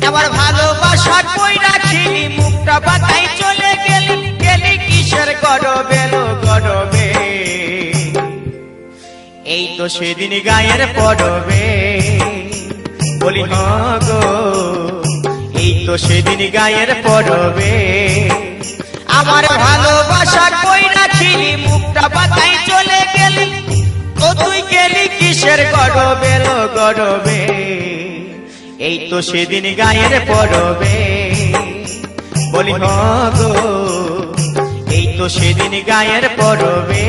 আমার ভালোবাসা কই রাখিনি মুখটা বাঁকাই চলে গেলি গেলি কিসের গরবে লো গরবে এই তো সেদিন গায়ের পরবে বলি গো এই তো সেদিন গায়ের পরবে আমার ভালোবাসা কই রাখিনি মুখটা বাঁকাই চলে গেলি ও তুই গেলি কিসের গরবে লো গরবে এই তো সেদিন গায়ের পরবে বলি গো এই তো সেদিন গায়ের পরবে